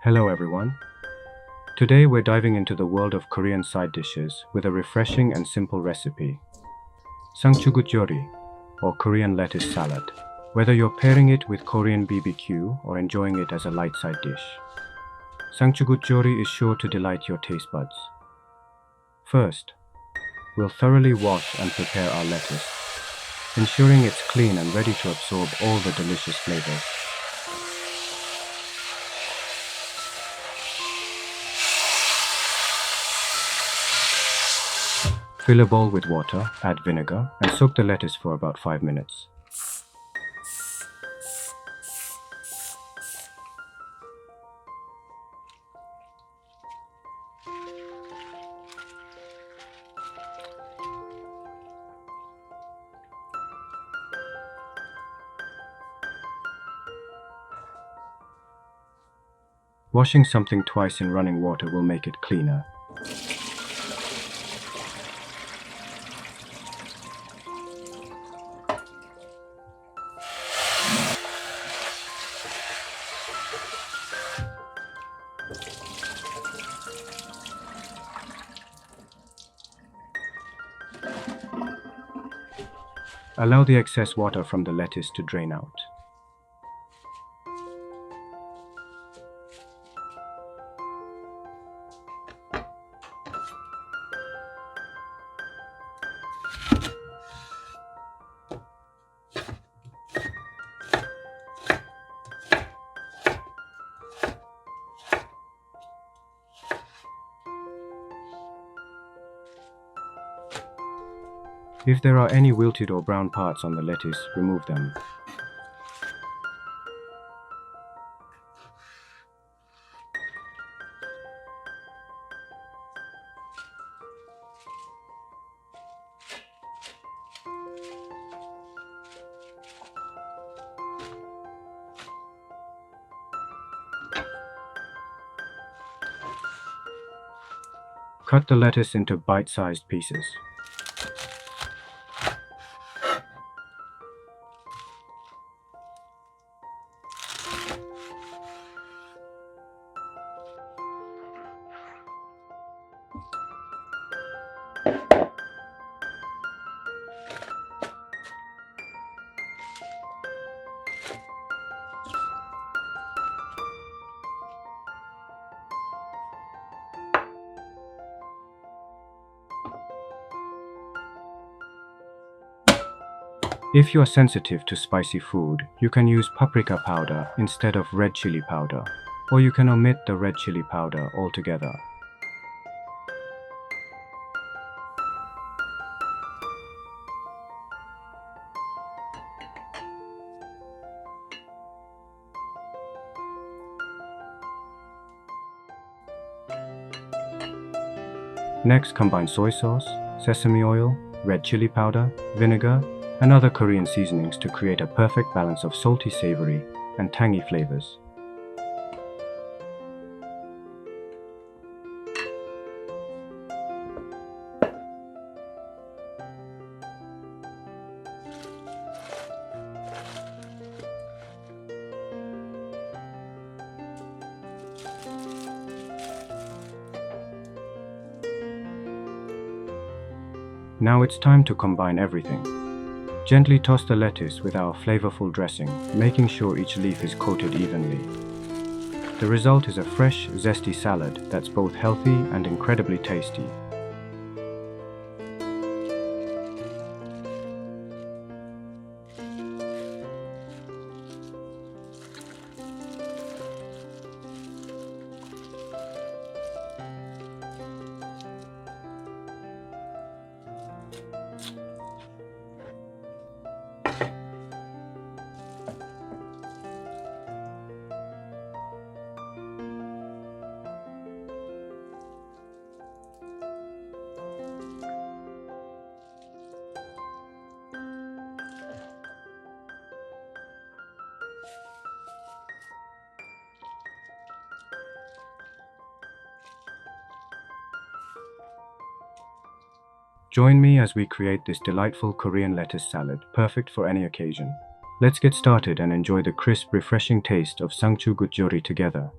Hello everyone. Today we're diving into the world of Korean side dishes with a refreshing and simple recipe. Sangchu Geotjeori, or Korean lettuce salad. Whether you're pairing it with Korean BBQ or enjoying it as a light side dish, Sangchu Geotjeori is sure to delight your taste buds. First, we'll thoroughly wash and prepare our lettuce, ensuring it's clean and ready to absorb all the delicious flavors. Fill a bowl with water, add vinegar, and soak the lettuce for about 5 minutes. Washing something twice in running water will make it cleaner. Allow the excess water from the lettuce to drain out. If there are any wilted or brown parts on the lettuce, remove them. Cut the lettuce into bite-sized pieces. If you are sensitive to spicy food, you can use paprika powder instead of red chili powder, or you can omit the red chili powder altogether. Next, combine soy sauce, sesame oil, red chili powder, vinegar, and other Korean seasonings to create a perfect balance of salty, savory, and tangy flavors. Now it's time to combine everything. Gently toss the lettuce with our flavorful dressing, making sure each leaf is coated evenly. The result is a fresh, zesty salad that's both healthy and incredibly tasty. Join me as we create this delightful Korean lettuce salad, perfect for any occasion. Let's get started and enjoy the crisp, refreshing taste of Sangchu Geotjeori together.